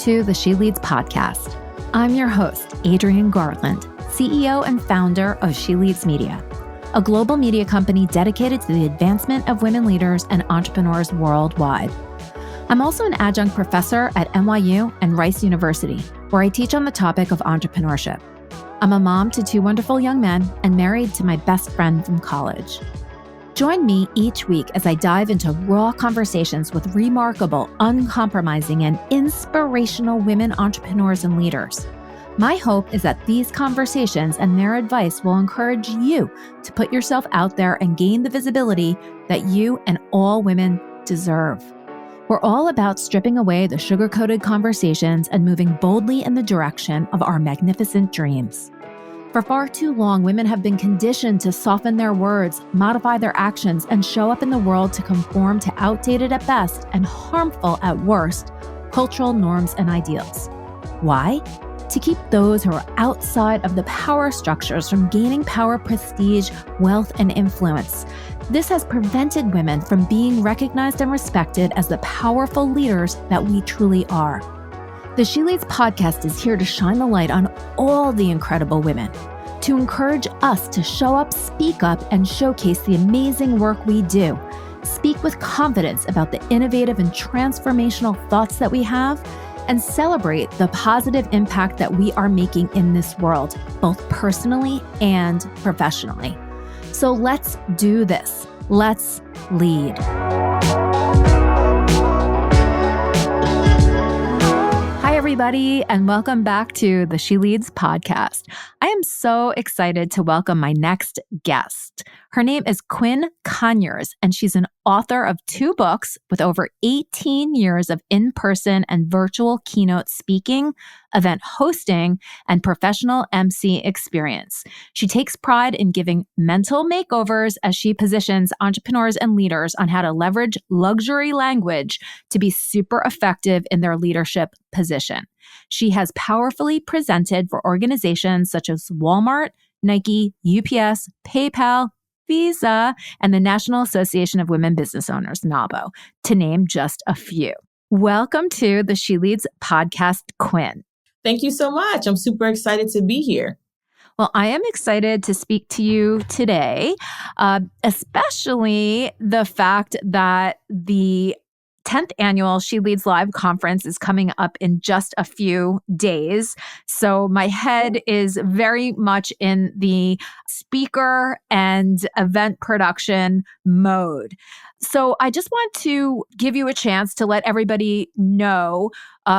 to the She Leads podcast. I'm your host, Adrienne Garland, CEO and founder of She Leads Media, a global media company dedicated to the advancement of women leaders and entrepreneurs worldwide. I'm also an adjunct professor at NYU and Rice University, where I teach on the topic of entrepreneurship. I'm a mom to two wonderful young men and married to my best friend from college. Join me each week as I dive into raw conversations with remarkable, uncompromising, and inspirational women entrepreneurs and leaders. My hope is that these conversations and their advice will encourage you to put yourself out there and gain the visibility that you and all women deserve. We're all about stripping away the sugar-coated conversations and moving boldly in the direction of our magnificent dreams. For far too long, women have been conditioned to soften their words, modify their actions, and show up in the world to conform to outdated at best and harmful at worst cultural norms and ideals. Why? To keep those who are outside of the power structures from gaining power, prestige, wealth, and influence. This has prevented women from being recognized and respected as the powerful leaders that we truly are. The She Leads podcast is here to shine the light on all the incredible women, to encourage us to show up, speak up, and showcase the amazing work we do. Speak with confidence about the innovative and transformational thoughts that we have, and celebrate the positive impact that we are making in this world, both personally and professionally. So let's do this. Let's lead. Hi, everybody, and welcome back to the She Leads podcast. I am so excited to welcome my next guest. Her name is Quinn Conyers, and she's an author of 2 books with over 18 years of in-person and virtual keynote speaking, event hosting, and professional MC experience. She takes pride in giving mental makeovers as she positions entrepreneurs and leaders on how to leverage luxury language to be super effective in their leadership position. She has powerfully presented for organizations such as Walmart, Nike, UPS, PayPal, Visa, and the National Association of Women Business Owners, NAWBO, to name just a few. Welcome to the She Leads podcast, Quinn. Thank you so much. I'm super excited to be here. Well, I am excited to speak to you today, especially the fact that the 10th annual She Leads Live conference is coming up in just a few days. So my head is very much in the speaker and event production mode. So I just want to give you a chance to let everybody know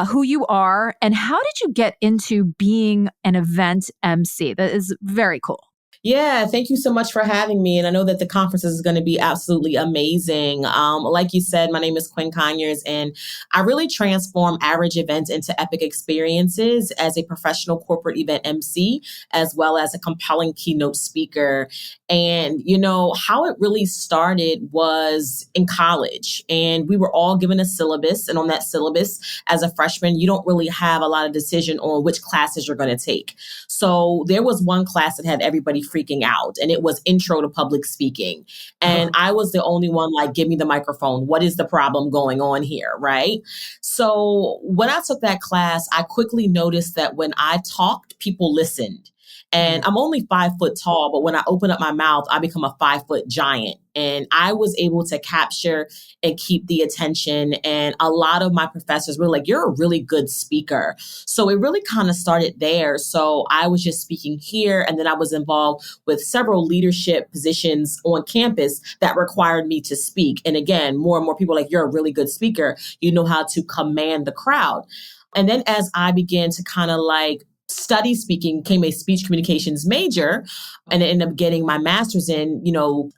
who you are and how did you get into being an event MC? That is very cool. Yeah, thank you so much for having me. And I know that the conference is going to be absolutely amazing. Like you said, my name is Quinn Conyers, and I really transform average events into epic experiences as a professional corporate event MC, as well as a compelling keynote speaker. And, you know, how it really started was in college, and we were all given a syllabus. And on that syllabus, as a freshman, you don't really have a lot of decision on which classes you're going to take. So there was one class that had everybody freaking out, and it was Intro to Public Speaking. And I was the only one like, give me the microphone. What is the problem going on here, right? So when I took that class, I quickly noticed that when I talked, people listened. And I'm only 5 foot tall, but when I open up my mouth, I become a 5-foot giant. And I was able to capture and keep the attention. And a lot of my professors were like, you're a really good speaker. So it really kind of started there. So I was just speaking here. And then I was involved with several leadership positions on campus that required me to speak. And again, more and more people are like, you're a really good speaker. You know how to command the crowd. And then as I began to kind of like study speaking, became a speech communications major, and ended up getting my master's in,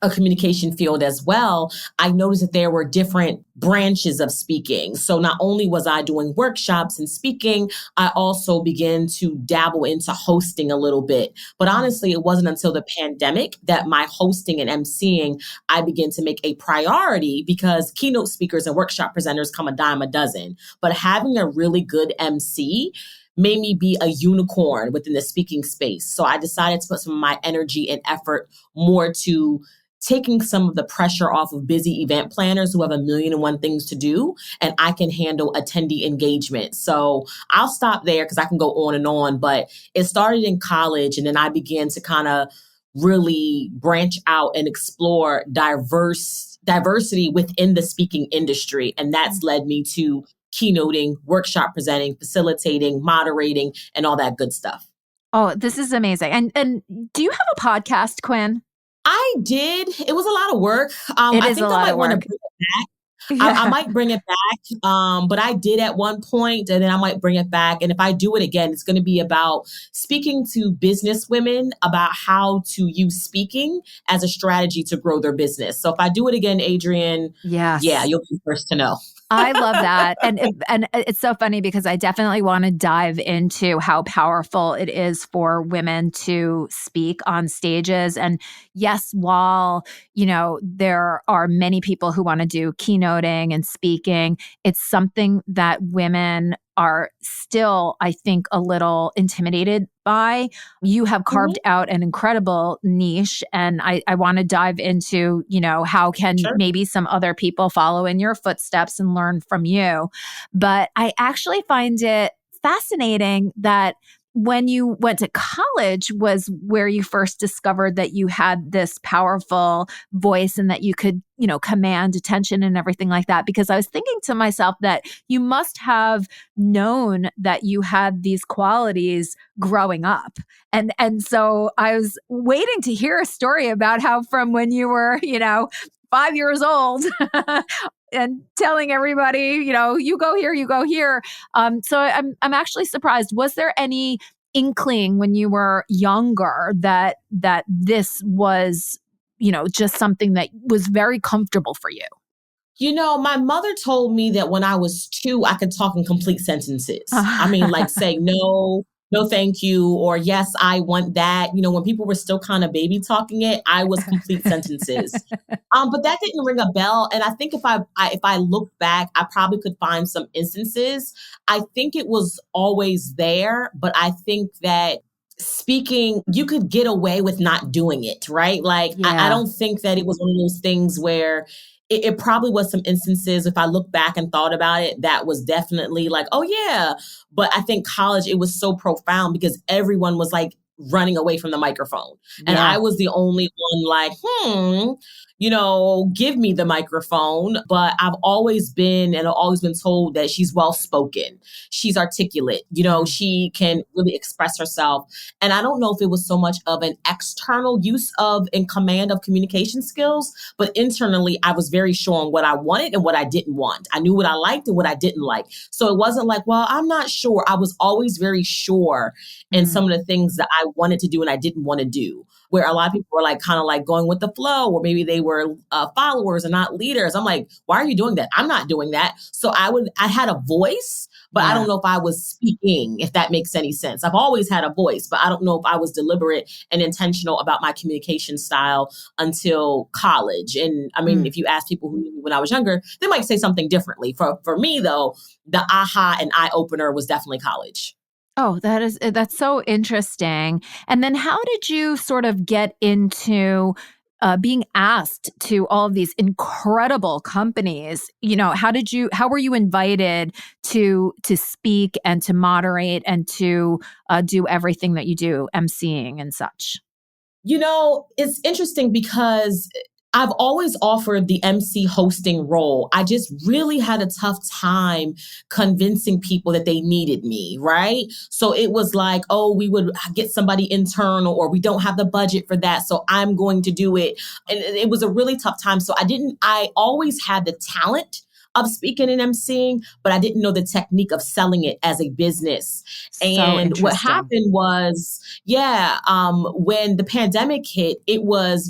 a communication field as well. I noticed that there were different branches of speaking. So not only was I doing workshops and speaking, I also began to dabble into hosting a little bit. But honestly, it wasn't until the pandemic that my hosting and emceeing, I began to make a priority, because keynote speakers and workshop presenters come a dime a dozen. But having a really good MC made me be a unicorn within the speaking space. So I decided to put some of my energy and effort more to taking some of the pressure off of busy event planners who have a million and one things to do, and I can handle attendee engagement. So I'll stop there because I can go on and on, but it started in college, and then I began to kind of really branch out and explore diversity within the speaking industry. And that's led me to keynoting, workshop presenting, facilitating, moderating, and all that good stuff. Oh, this is amazing. And do you have a podcast, Quinn? I did. It was a lot of work. I think I might want to bring it back. Yeah. I might bring it back, but I did at one point, and then I might bring it back. And if I do it again, it's going to be about speaking to business women about how to use speaking as a strategy to grow their business. So if I do it again, Adrienne, yes. Yeah, you'll be the first to know. I love that. And it's so funny because I definitely want to dive into how powerful it is for women to speak on stages. And yes, while, there are many people who want to do keynoting and speaking, it's something that women are still, I think, a little intimidated by. You have carved out an incredible niche, and I want to dive into, how can maybe some other people follow in your footsteps and learn from you. But I actually find it fascinating that when you went to college was where you first discovered that you had this powerful voice and that you could, command attention and everything like that. Because I was thinking to myself that you must have known that you had these qualities growing up. And so I was waiting to hear a story about how from when you were, 5 years old and telling everybody, you go here, you go here. So I'm actually surprised. Was there any inkling when you were younger that this was, just something that was very comfortable for you? My mother told me that when I was 2, I could talk in complete sentences. I mean, like say no, thank you, or yes, I want that. When people were still kind of baby talking it, I was complete sentences. But that didn't ring a bell. And I think if I look back, I probably could find some instances. I think it was always there, but I think that speaking, you could get away with not doing it, right? Like, I don't think that it was one of those things where it probably was some instances, if I look back and thought about it, that was definitely like, oh yeah. But I think college, it was so profound because everyone was like running away from the microphone. And I was the only one like, give me the microphone. But I've always been told that she's well-spoken. She's articulate. She can really express herself. And I don't know if it was so much of an external use of and command of communication skills, but internally, I was very sure on what I wanted and what I didn't want. I knew what I liked and what I didn't like. So it wasn't like, well, I'm not sure. I was always very sure in some of the things that I wanted to do and I didn't want to do. Where a lot of people were like kind of like going with the flow, or maybe they were followers and not leaders. I'm like, why are you doing that? I'm not doing that. So I had a voice, but I don't know if I was speaking, if that makes any sense. I've always had a voice, but I don't know if I was deliberate and intentional about my communication style until college. And I mean, if you ask people who knew me when I was younger, they might say something differently. For me though, the aha and eye opener was definitely college. Oh, that's so interesting. And then how did you sort of get into being asked to all of these incredible companies? How were you invited to speak and to moderate and to do everything that you do, emceeing and such? It's interesting because I've always offered the MC hosting role. I just really had a tough time convincing people that they needed me, right? So it was like, oh, we would get somebody internal, or we don't have the budget for that, so I'm going to do it. And it was a really tough time. So I always had the talent of speaking and emceeing, but I didn't know the technique of selling it as a business. And what happened was, when the pandemic hit, it was,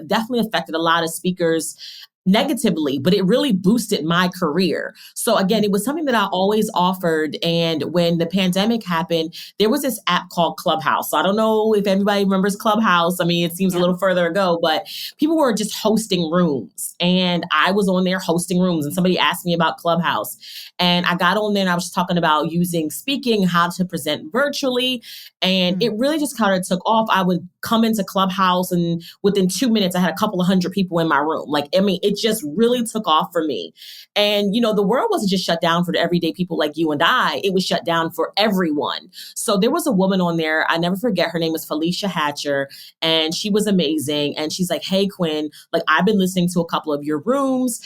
definitely affected a lot of speakers. negatively, but it really boosted my career. So again, it was something that I always offered. And when the pandemic happened, there was this app called Clubhouse. So I don't know if everybody remembers Clubhouse. I mean, it seems a little further ago, but people were just hosting rooms. And I was on there hosting rooms, and somebody asked me about Clubhouse. And I got on there and I was talking about using speaking, how to present virtually. And it really just kind of took off. I would come into Clubhouse, and within 2 minutes, I had a couple of hundred people in my room. Like, I mean, it just really took off for me. And, the world wasn't just shut down for the everyday people like you and I. It was shut down for everyone. So there was a woman on there. I never forget. Her name was Felicia Hatcher, and she was amazing. And she's like, hey, Quinn, like, I've been listening to a couple of your rooms.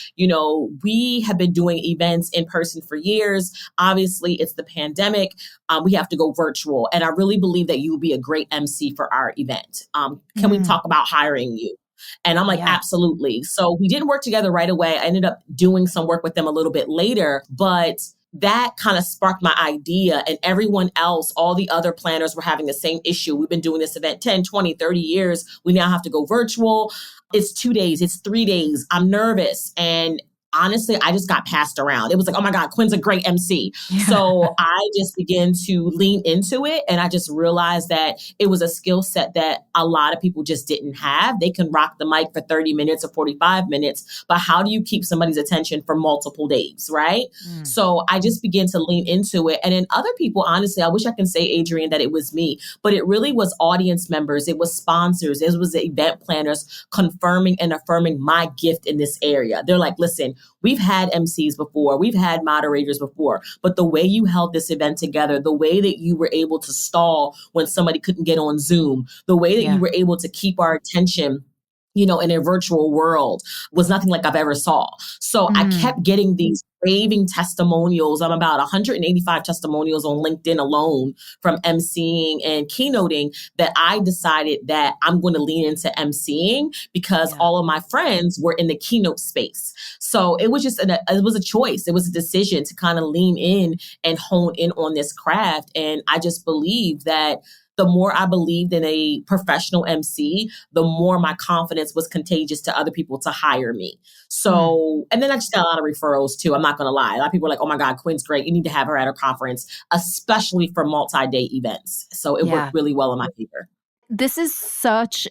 We have been doing events in person for years. Obviously, it's the pandemic. We have to go virtual. And I really believe that you will be a great MC for our event. Can we talk about hiring you? And I'm like, absolutely. So we didn't work together right away. I ended up doing some work with them a little bit later, but that kind of sparked my idea, and everyone else, all the other planners were having the same issue. We've been doing this event 10, 20, 30 years. We now have to go virtual. It's 2 days. It's 3 days. I'm nervous. And honestly, I just got passed around. It was like, oh my God, Quinn's a great MC. So I just began to lean into it. And I just realized that it was a skill set that a lot of people just didn't have. They can rock the mic for 30 minutes or 45 minutes, but how do you keep somebody's attention for multiple days, right? So I just began to lean into it. And then other people, honestly, I wish I can say, Adrienne, that it was me, but it really was audience members. It was sponsors. It was the event planners confirming and affirming my gift in this area. They're like, listen, we've had MCs before, we've had moderators before, but the way you held this event together, the way that you were able to stall when somebody couldn't get on Zoom, the way that you were able to keep our attention, in a virtual world was nothing like I've ever saw. So I kept getting these raving testimonials. I'm about 185 testimonials on LinkedIn alone from emceeing and keynoting, that I decided that I'm going to lean into emceeing because all of my friends were in the keynote space. So it was just it was a choice. It was a decision to kind of lean in and hone in on this craft. And I just believe that the more I believed in a professional MC, the more my confidence was contagious to other people to hire me. So, and then I just got a lot of referrals too. I'm not going to lie. A lot of people are like, oh my God, Quinn's great. You need to have her at a conference, especially for multi-day events. So it worked really well in my favor. This is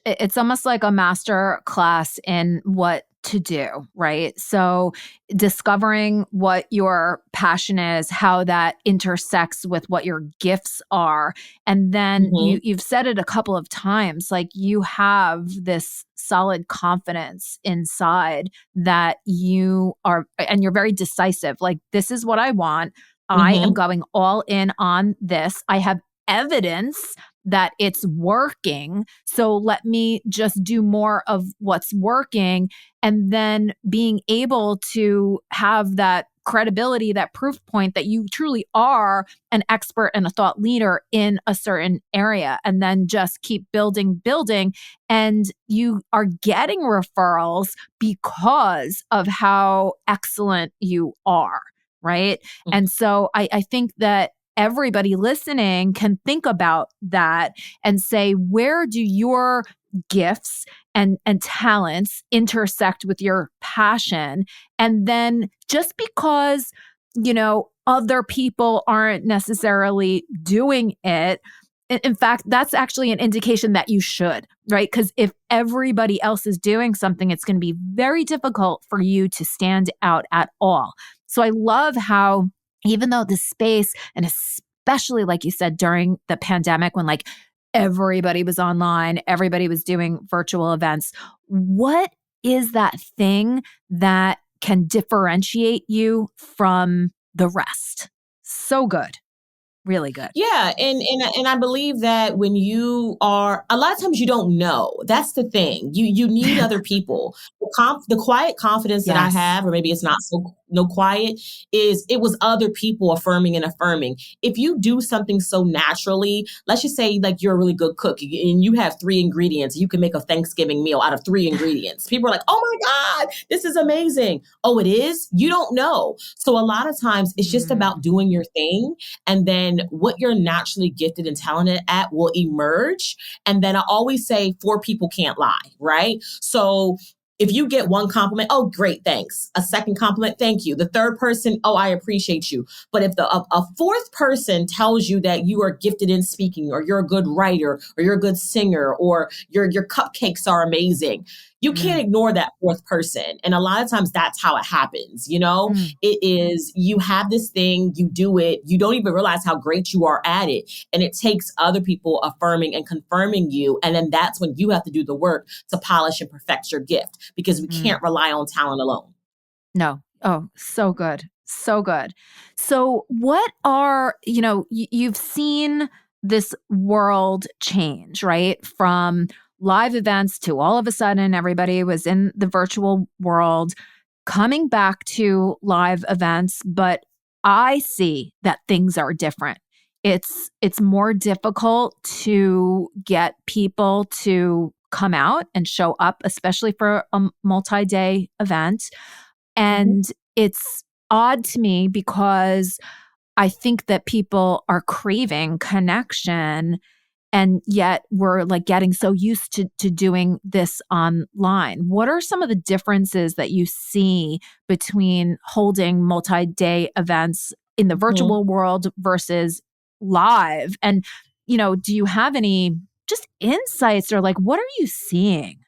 it's almost like a master class in what to do, right? So discovering what your passion is, how that intersects with what your gifts are. And then you've said it a couple of times, like you have this solid confidence inside that you are, and you're very decisive. Like, this is what I want. I am going all in on this. I have evidence that it's working. So let me just do more of what's working. And then being able to have that credibility, that proof point that you truly are an expert and a thought leader in a certain area, and then just keep building. And you are getting referrals because of how excellent you are, right? And so I think that everybody listening can think about that and say, where do your gifts and talents intersect with your passion? And then just because, other people aren't necessarily doing it, in fact, that's actually an indication that you should, right? Because if everybody else is doing something, it's going to be very difficult for you to stand out at all. So I love how, even though the space, and especially like you said, during the pandemic, when like everybody was online, everybody was doing virtual events, what is that thing that can differentiate you from the rest? So good. Really good. Yeah. And I believe that when you are, a lot of times you don't know. That's the thing. You need other people. The quiet confidence that I have, or maybe it's not so quiet, is it was other people affirming and affirming. If you do something so naturally, let's just say like you're a really good cook and you have 3 ingredients, you can make a Thanksgiving meal out of 3 ingredients. People are like, oh my God, this is amazing. Oh, it is? You don't know. So a lot of times it's just about doing your thing, and then what you're naturally gifted and talented at will emerge. And then I always say 4 people can't lie, right? So If you get one compliment, oh, great, thanks. A second compliment, thank you. The third person, oh, I appreciate you. But if a fourth person tells you that you are gifted in speaking, or you're a good writer, or you're a good singer, or your cupcakes are amazing, you can't ignore that fourth person. And a lot of times that's how it happens. It is, you have this thing, you do it, you don't even realize how great you are at it. And it takes other people affirming and confirming you. And then that's when you have to do the work to polish and perfect your gift, because we can't rely on talent alone. No. Oh, so good. So good. So what are, you've seen this world change, right? From live events to all of a sudden everybody was in the virtual world, coming back to live events. But I see that things are different. It's more difficult to get people to come out and show up, especially for a multi-day event. And it's odd to me because I think that people are craving connection, and yet we're like getting so used to doing this online. What are some of the differences that you see between holding multi-day events in the virtual world versus live? And, do you have any just insights, or like, what are you seeing?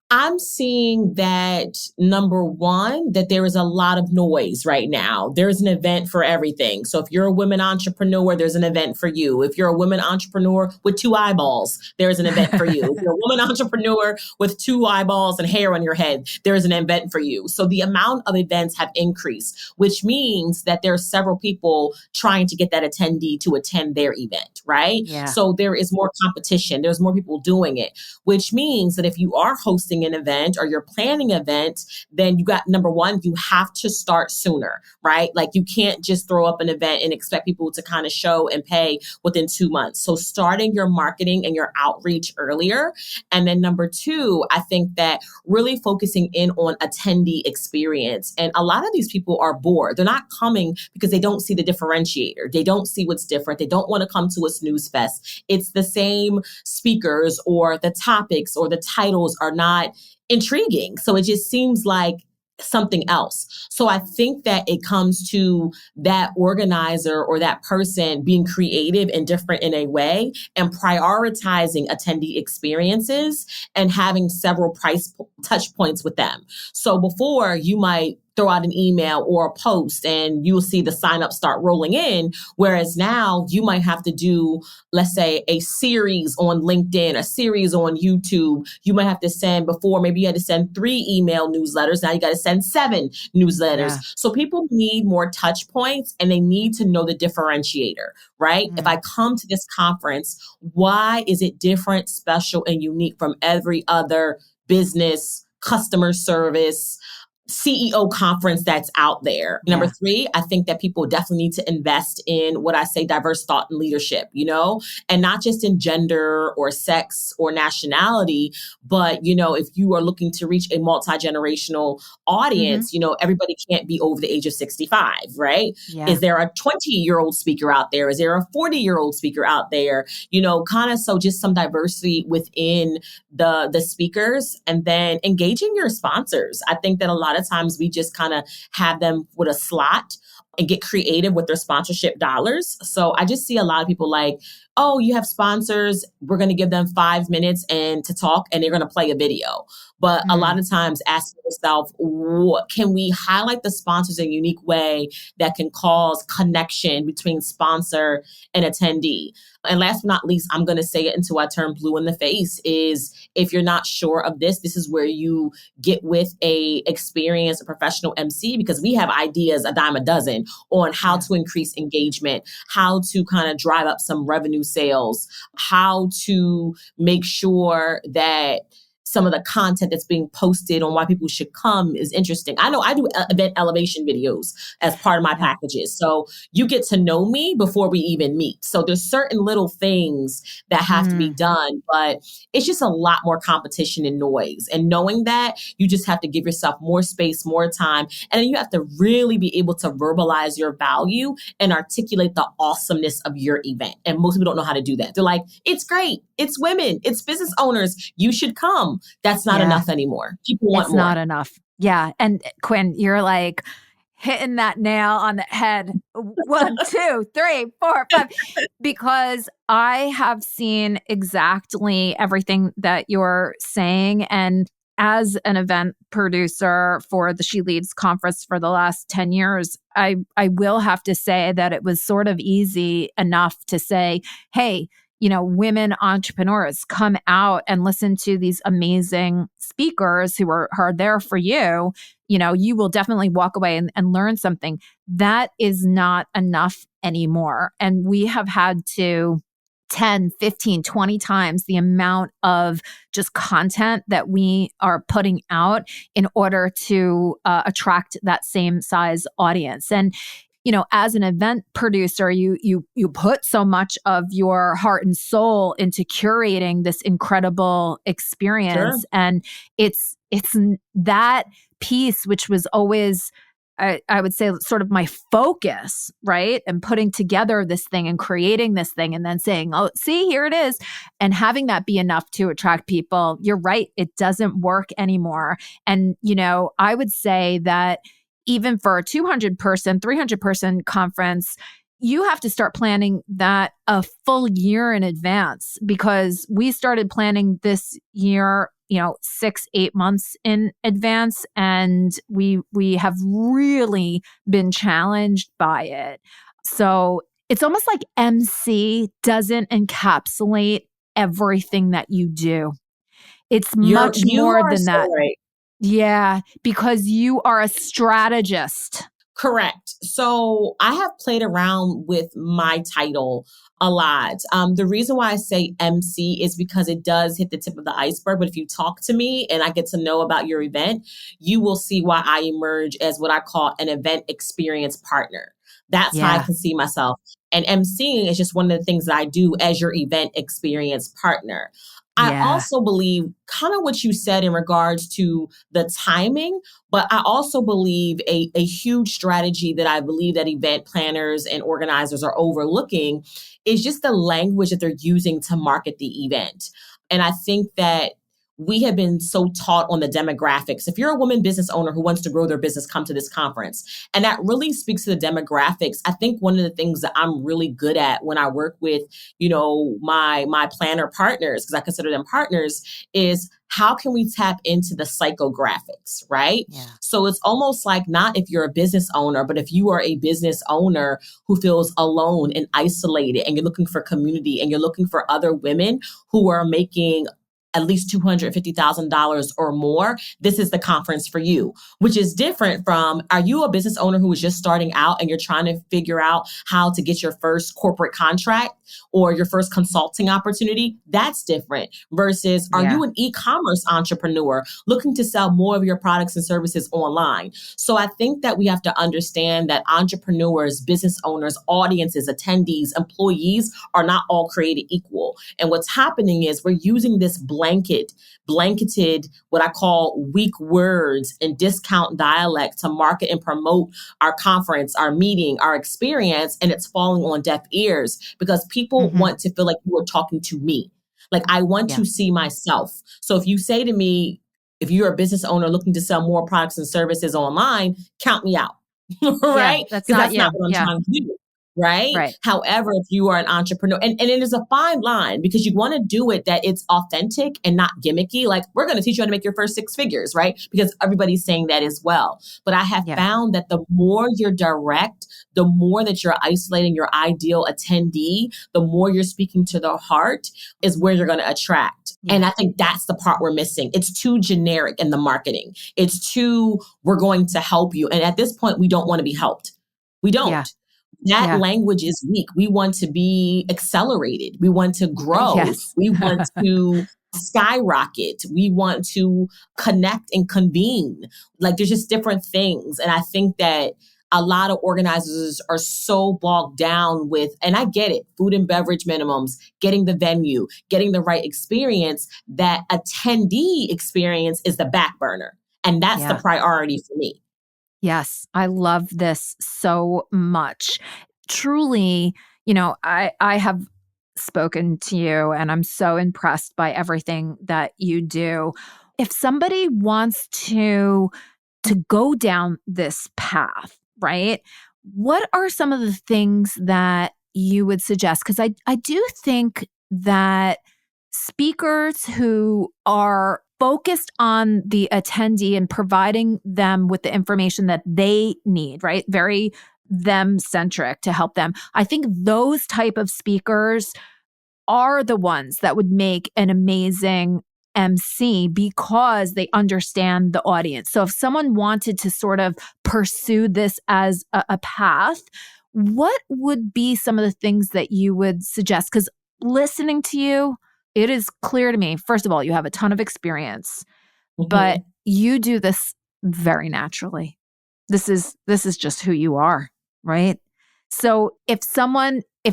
I'm seeing that, number one, that there is a lot of noise right now. There's an event for everything. So if you're a women entrepreneur, there's an event for you. If you're a women entrepreneur with 2 eyeballs, there's an event for you. If you're a woman entrepreneur with 2 eyeballs and hair on your head, there's an event for you. So the amount of events have increased, which means that there are several people trying to get that attendee to attend their event, right? Yeah. So there is more competition. There's more people doing it, which means that if you are hosting an event or you're planning an event, then you got, number one, you have to start sooner, right? Like you can't just throw up an event and expect people to kind of show and pay within 2 months. So starting your marketing and your outreach earlier. And then number two, I think that really focusing in on attendee experience. And a lot of these people are bored. They're not coming because they don't see the differentiator. They don't see what's different. They don't want to come to a snooze fest. It's the same speakers, or the topics or the titles are not intriguing. So it just seems like something else. So I think that it comes to that organizer or that person being creative and different in a way, and prioritizing attendee experiences and having several touch points with them. So before, you might throw out an email or a post and you'll see the signups start rolling in. Whereas now you might have to do, let's say, a series on LinkedIn, a series on YouTube. You might have to send, before, maybe you had to send 3 email newsletters. Now you got to send 7 newsletters. Yeah. So people need more touch points, and they need to know the differentiator, right? If I come to this conference, why is it different, special, and unique from every other business, customer service, CEO conference that's out there? Yeah. Number 3, I think that people definitely need to invest in what I say diverse thought and leadership, and not just in gender or sex or nationality, but, if you are looking to reach a multi-generational audience, everybody can't be over the age of 65, right? Yeah. Is there a 20-year-old speaker out there? Is there a 40-year-old speaker out there? So just some diversity within the speakers, and then engaging your sponsors. I think that a lot of times we just kind of have them with a slot and get creative with their sponsorship dollars. So I just see a lot of people like, oh, you have sponsors, we're going to give them 5 minutes and to talk, and they're going to play a video. But a lot of times asking yourself, can we highlight the sponsors in a unique way that can cause connection between sponsor and attendee? And last but not least, I'm going to say it until I turn blue in the face, is if you're not sure of this, this is where you get with a experienced professional MC, because we have ideas a dime a dozen on how to increase engagement, how to kind of drive up some revenue sales, how to make sure that some of the content that's being posted on why people should come is interesting. I know I do event elevation videos as part of my packages. So you get to know me before we even meet. So there's certain little things that have to be done, but it's just a lot more competition and noise. And knowing that, you just have to give yourself more space, more time. And then you have to really be able to verbalize your value and articulate the awesomeness of your event. And most people don't know how to do that. They're like, it's great. It's women. It's business owners. You should come. That's not Yeah. enough anymore. People want It's not more. enough. Yeah. And Quinn, you're like hitting that nail on the head. 1, 2, 3, 4, 5. Because I have seen exactly everything that you're saying. And as an event producer for the She Leads conference for the last 10 years, I will have to say that it was sort of easy enough to say, hey, women entrepreneurs, come out and listen to these amazing speakers who are there for you. You will definitely walk away and learn something. That is not enough anymore. And we have had to 10, 15, 20 times the amount of just content that we are putting out in order to attract that same size audience. And as an event producer, you put so much of your heart and soul into curating this incredible experience. Sure. And it's that piece, which was always, I would say, sort of my focus, right? And putting together this thing and creating this thing and then saying, oh, see, here it is. And having that be enough to attract people. You're right. It doesn't work anymore. And, I would say that even for a 200-person, 300-person conference, you have to start planning that a full year in advance, because we started planning this year 6-8 months in advance, and we have really been challenged by it. So it's almost like MC doesn't encapsulate everything that you do. It's much You more are than so that. right. Yeah, because you are a strategist. Correct. So I have played around with my title a lot. The reason why I say MC is because it does hit the tip of the iceberg. But if you talk to me and I get to know about your event, you will see why I emerge as what I call an event experience partner. That's how I Yeah. can see myself. And MCing is just one of the things that I do as your event experience partner. I Yeah. also believe kind of what you said in regards to the timing, but I also believe a huge strategy that I believe that event planners and organizers are overlooking is just the language that they're using to market the event. And I think that we have been so taught on the demographics. If you're a woman business owner who wants to grow their business, come to this conference. And that really speaks to the demographics. I think one of the things that I'm really good at when I work with, my planner partners, because I consider them partners, is how can we tap into the psychographics, right? Yeah. So it's almost like not if you're a business owner, but if you are a business owner who feels alone and isolated and you're looking for community and you're looking for other women who are making at least $250,000 or more, this is the conference for you, which is different from, are you a business owner who is just starting out and you're trying to figure out how to get your first corporate contract or your first consulting opportunity? That's different versus, are you an e-commerce entrepreneur looking to sell more of your products and services online? So I think that we have to understand that entrepreneurs, business owners, audiences, attendees, employees are not all created equal. And what's happening is we're using this blanketed, what I call weak words and discount dialect to market and promote our conference, our meeting, our experience, and it's falling on deaf ears because people want to feel like you are talking to me. Like I want to see myself. So if you say to me, if you're a business owner looking to sell more products and services online, count me out, right? That's Because not that's you. not what I'm trying to do. Right? However, if you are an entrepreneur, and it is a fine line because you want to do it that it's authentic and not gimmicky. Like we're going to teach you how to make your first 6 figures, right? Because everybody's saying that as well. But I have found that the more you're direct, the more that you're isolating your ideal attendee, the more you're speaking to their heart is where you're going to attract. And I think that's the part we're missing. It's too generic in the marketing. It's too, we're going to help you. And at this point, we don't want to be helped. We don't. Yeah. That language is weak. We want to be accelerated. We want to grow. Yes. We want to skyrocket. We want to connect and convene. Like there's just different things. And I think that a lot of organizers are so bogged down with, and I get it, food and beverage minimums, getting the venue, getting the right experience, that attendee experience is the back burner. And that's the priority for me. Yes, I love this so much. Truly, I have spoken to you, and I'm so impressed by everything that you do. If somebody wants to go down this path, right? What are some of the things that you would suggest? Because I do think that speakers who are focused on the attendee and providing them with the information that they need, right? Very them centric to help them. I think those type of speakers are the ones that would make an amazing MC because they understand the audience. So if someone wanted to sort of pursue this as a path, what would be some of the things that you would suggest? Because listening to you, it is clear to me, first of all, you have a ton of experience, but you do this very naturally. This is just who you are, right? So if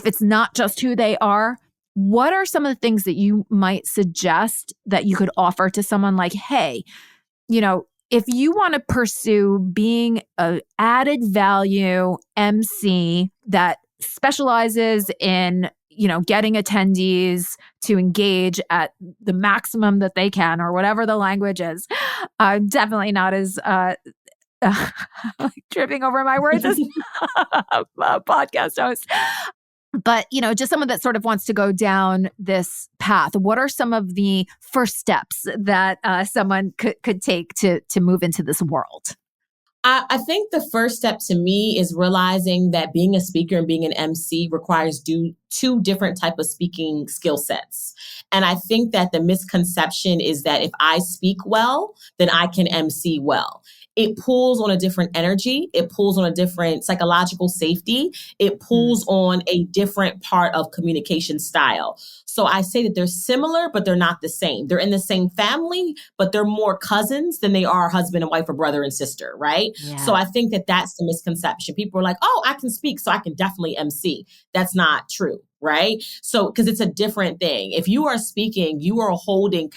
it's not just who they are, what are some of the things that you might suggest that you could offer to someone like, hey, if you want to pursue being an added value MC that specializes in, getting attendees to engage at the maximum that they can, or whatever the language is. I'm definitely not as tripping over my words as a podcast host. But, just someone that sort of wants to go down this path, what are some of the first steps that someone could take to move into this world? I think the first step to me is realizing that being a speaker and being an MC requires two different type of speaking skill sets. And I think that the misconception is that if I speak well, then I can MC well. It pulls on a different energy. It pulls on a different psychological safety. It pulls on a different part of communication style. So I say that they're similar, but they're not the same. They're in the same family, but they're more cousins than they are husband and wife or brother and sister, right? Yeah. So I think that that's the misconception. People are like, oh, I can speak, so I can definitely MC. That's not true. Right? So, because it's a different thing. If you are speaking, you are holding,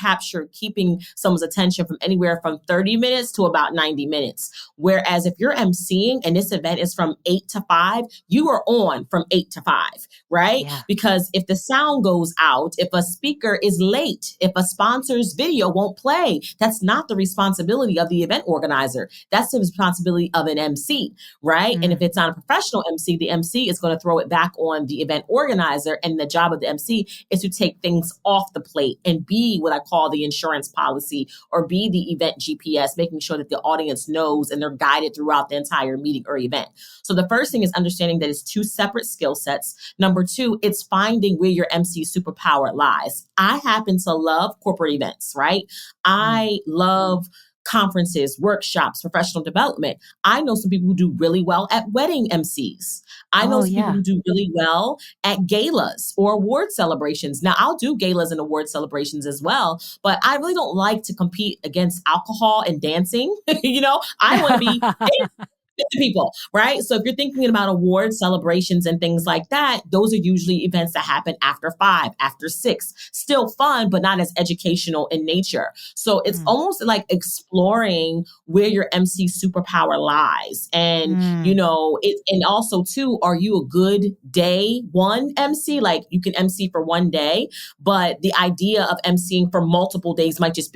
keeping someone's attention from anywhere from 30 minutes to about 90 minutes. Whereas if you're emceeing and this event is from 8 to 5, you are on from 8 to 5, right? Yeah. Because if the sound goes out, if a speaker is late, if a sponsor's video won't play, that's not the responsibility of the event organizer. That's the responsibility of an MC, right? And if it's not a professional MC, the MC is going to throw it back on the event organizer. And the job of the MC is to take things off the plate and be what I call the insurance policy, or be the event GPS, making sure that the audience knows and they're guided throughout the entire meeting or event. So the first thing is understanding that it's two separate skill sets. Number two, it's finding where your MC superpower lies. I happen to love corporate events, right? I love conferences, workshops, professional development. I know some people who do really well at wedding MCs. I know some people who do really well at galas or award celebrations. Now, I'll do galas and award celebrations as well, but I really don't like to compete against alcohol and dancing. I want to be to people, right? So if you're thinking about award celebrations and things like that, those are usually events that happen after 5, after 6. Still fun, but not as educational in nature. So it's almost like exploring where your MC superpower lies. And, and also too, are you a good day one MC? Like you can MC for one day, but the idea of MCing for multiple days might just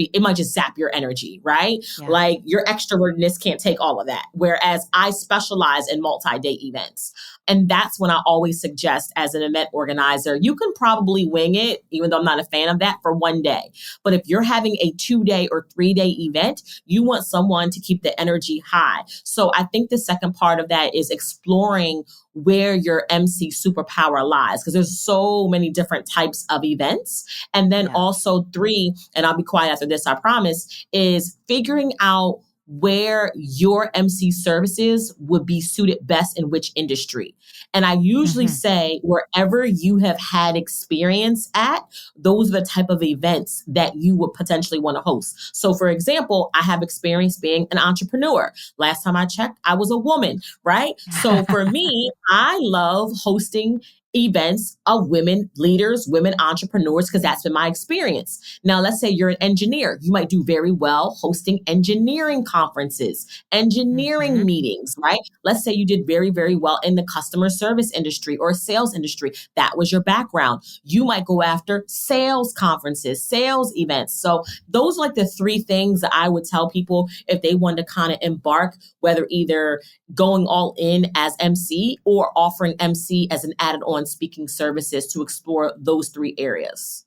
zap your energy, right? Yeah. Like your extrovertedness can't take all of that. Whereas I specialize in multi-day events. And that's when I always suggest as an event organizer, you can probably wing it, even though I'm not a fan of that, for one day. But if you're having a 2-day or 3-day event, you want someone to keep the energy high. So I think the second part of that is exploring where your MC superpower lies, because there's so many different types of events. And then also 3, and I'll be quiet after this, I promise, is figuring out where your MC services would be suited best in which industry. And I usually say wherever you have had experience at, those are the type of events that you would potentially want to host. So for example, I have experience being an entrepreneur. Last time I checked, I was a woman, right? So for me, I love hosting events of women leaders, women entrepreneurs, because that's been my experience. Now, let's say you're an engineer. You might do very well hosting engineering conferences, engineering meetings, right? Let's say you did very, very well in the customer service industry or sales industry. That was your background. You might go after sales conferences, sales events. So those are like the three things that I would tell people if they want to kind of embark, whether either going all in as MC or offering MC as an added on speaking services to explore those three areas.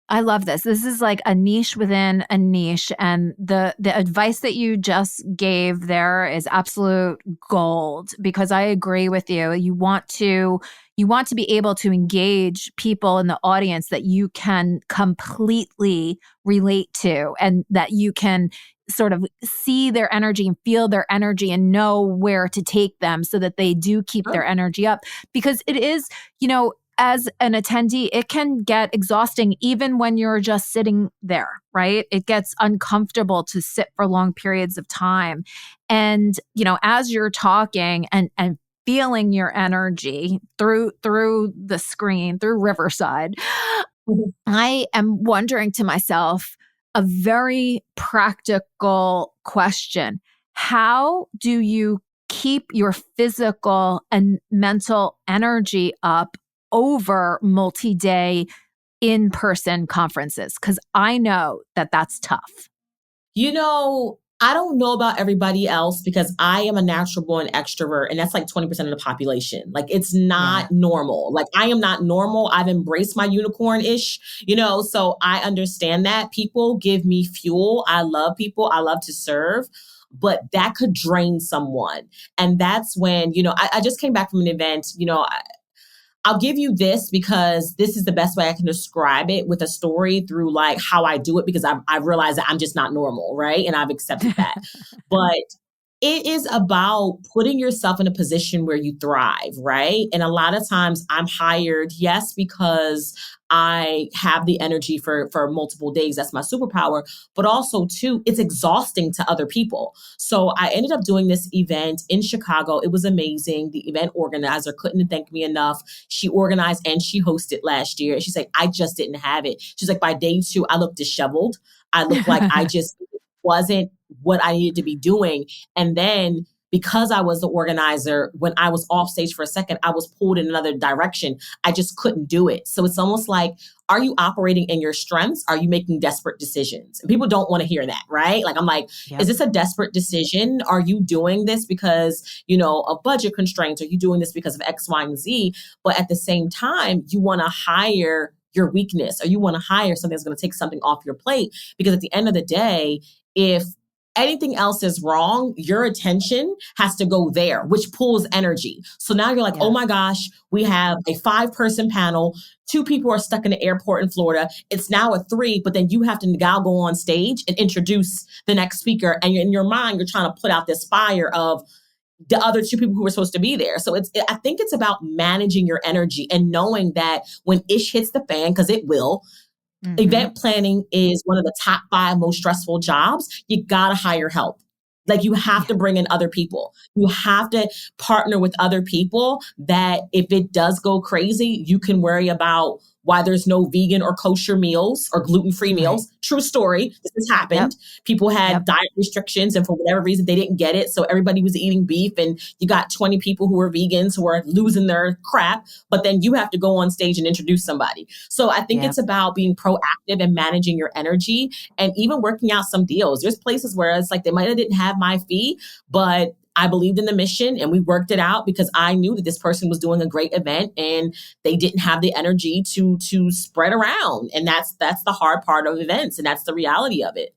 I love this. This is like a niche within a niche. And the advice that you just gave there is absolute gold, because I agree with you. You want to be able to engage people in the audience that you can completely relate to, and that you can sort of see their energy and feel their energy and know where to take them so that they do keep their energy up. Because it is, as an attendee, it can get exhausting even when you're just sitting there, right? It gets uncomfortable to sit for long periods of time. And, as you're talking and feeling your energy through the screen, through Riverside, I am wondering to myself a very practical question. How do you keep your physical and mental energy up over multi-day in-person conferences? Because I know that that's tough. I don't know about everybody else because I am a natural born extrovert, and that's like 20% of the population. Like, it's not normal. Like, I am not normal. I've embraced my unicorn-ish, so I understand that. People give me fuel. I love people. I love to serve. But that could drain someone. And that's when, I just came back from an event, I'll give you this because this is the best way I can describe it with a story through like how I do it, because I've realized that I'm just not normal, right? And I've accepted that. But it is about putting yourself in a position where you thrive, right? And a lot of times I'm hired, yes, because I have the energy for multiple days. That's my superpower. But also, too, it's exhausting to other people. So I ended up doing this event in Chicago. It was amazing. The event organizer couldn't thank me enough. She organized and she hosted last year. And she's like, I just didn't have it. She's like, by day 2, I looked disheveled. I looked like I just wasn't what I needed to be doing. And then because I was the organizer, when I was off stage for a second, I was pulled in another direction. I just couldn't do it. So it's almost like, are you operating in your strengths? Are you making desperate decisions? And people don't want to hear that, right? Like, I'm like, Is this a desperate decision? Are you doing this because, of budget constraints? Are you doing this because of X, Y, and Z? But at the same time, you want to hire your weakness, or you want to hire something that's going to take something off your plate. Because at the end of the day, if anything else is wrong, your attention has to go there, which pulls energy. So now you're like, oh my gosh, we have a 5-person panel. 2 people are stuck in the airport in Florida. It's now a 3, but then you have to now go on stage and introduce the next speaker. And in your mind, you're trying to put out this fire of the other 2 people who were supposed to be there. So I think it's about managing your energy and knowing that when ish hits the fan, because it will, event planning is one of the top 5 most stressful jobs. You got to hire help. Like, you have to bring in other people. You have to partner with other people that if it does go crazy, you can worry about why there's no vegan or kosher meals or gluten-free meals. True story. This has happened. People had diet restrictions, and for whatever reason, they didn't get it. So everybody was eating beef, and you got 20 people who were vegans who are losing their crap. But then you have to go on stage and introduce somebody. So I think it's about being proactive and managing your energy, and even working out some deals. There's places where it's like they might have didn't have my fee, but I believed in the mission and we worked it out because I knew that this person was doing a great event and they didn't have the energy to spread around. And that's the hard part of events, and that's the reality of it.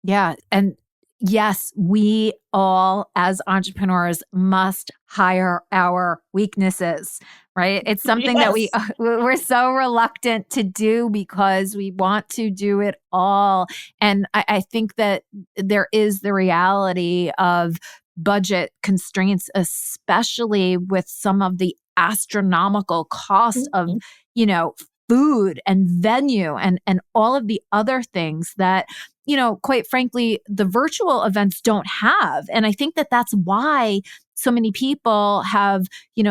Yeah. And yes, we all as entrepreneurs must hire our weaknesses, right? It's something that we're so reluctant to do because we want to do it all. And I think that there is the reality of budget constraints, especially with some of the astronomical costs of, food and venue and all of the other things that, quite frankly, the virtual events don't have. And I think that that's why so many people have,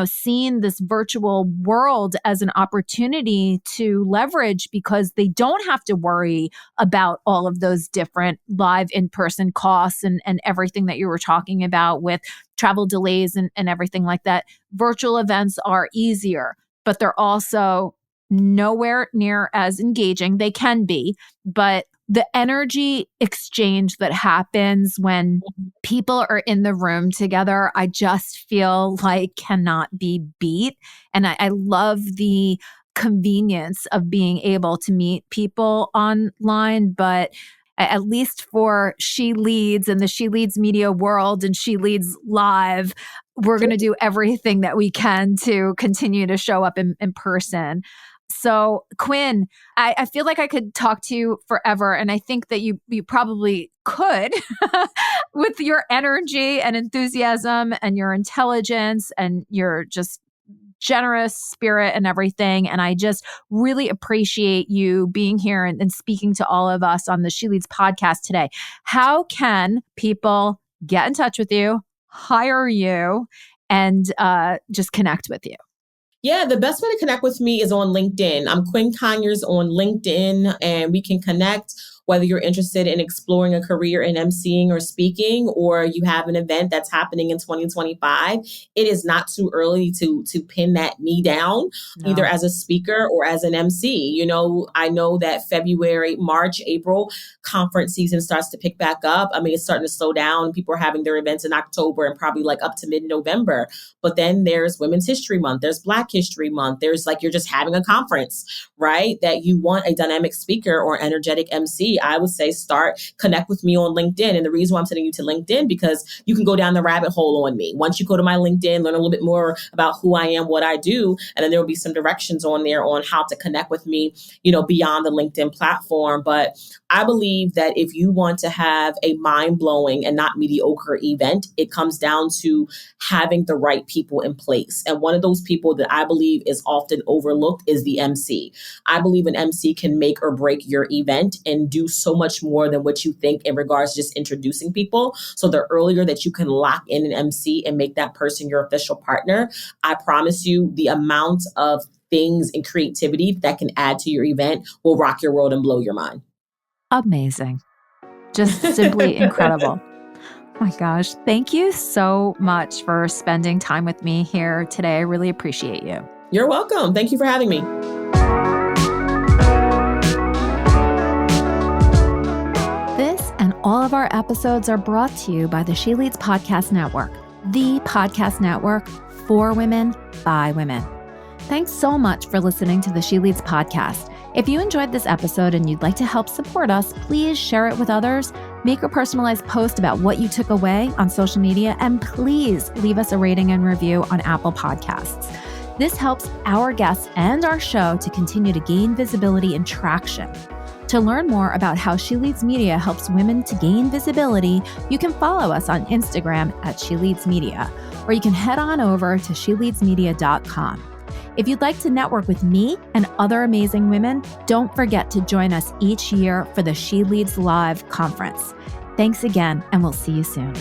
seen this virtual world as an opportunity to leverage because they don't have to worry about all of those different live in-person costs and everything that you were talking about with travel delays and everything like that. Virtual events are easier, but they're also nowhere near as engaging. They can be, but the energy exchange that happens when people are in the room together, I just feel like cannot be beat. And I love the convenience of being able to meet people online, but at least for She Leads and the She Leads media world and She Leads Live, we're going to do everything that we can to continue to show up in person. So Quinn, I feel like I could talk to you forever. And I think that you probably could with your energy and enthusiasm and your intelligence and your just generous spirit and everything. And I just really appreciate you being here and speaking to all of us on the She Leads podcast today. How can people get in touch with you, hire you, and just connect with you? Yeah, the best way to connect with me is on LinkedIn. I'm Quinn Conyers on LinkedIn, and we can connect whether you're interested in exploring a career in emceeing or speaking, or you have an event that's happening in 2025. It is not too early to pin me down, either as a speaker or as an MC. I know that February, March, April conference season starts to pick back up. I mean, it's starting to slow down. People are having their events in October and probably like up to mid-November. But then there's Women's History Month. There's Black History Month. There's you're just having a conference, right? That you want a dynamic speaker or energetic MC. I would say connect with me on LinkedIn. And the reason why I'm sending you to LinkedIn, because you can go down the rabbit hole on me. Once you go to my LinkedIn, learn a little bit more about who I am, what I do, and then there will be some directions on there on how to connect with me, beyond the LinkedIn platform. But I believe that if you want to have a mind-blowing and not mediocre event, it comes down to having the right people in place. And one of those people that I believe is often overlooked is the MC. I believe an MC can make or break your event and do so much more than what you think in regards to just introducing people. So the earlier that you can lock in an MC and make that person your official partner, I promise you the amount of things and creativity that can add to your event will rock your world and blow your mind. Amazing. Just simply incredible. My gosh. Thank you so much for spending time with me here today. I really appreciate you. You're welcome. Thank you for having me. This and all of our episodes are brought to you by the She Leads Podcast Network, the podcast network for women, by women. Thanks so much for listening to the She Leads podcast. If you enjoyed this episode and you'd like to help support us, please share it with others, make a personalized post about what you took away on social media, and please leave us a rating and review on Apple Podcasts. This helps our guests and our show to continue to gain visibility and traction. To learn more about how She Leads Media helps women to gain visibility, you can follow us on Instagram at She Leads Media, or you can head on over to sheleadsmedia.com. If you'd like to network with me and other amazing women, don't forget to join us each year for the She Leads Live conference. Thanks again, and we'll see you soon.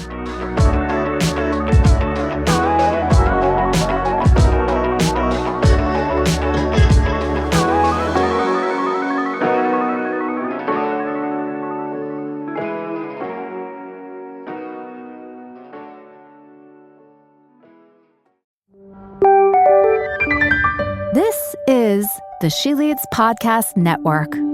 This is the She Leads Podcast Network.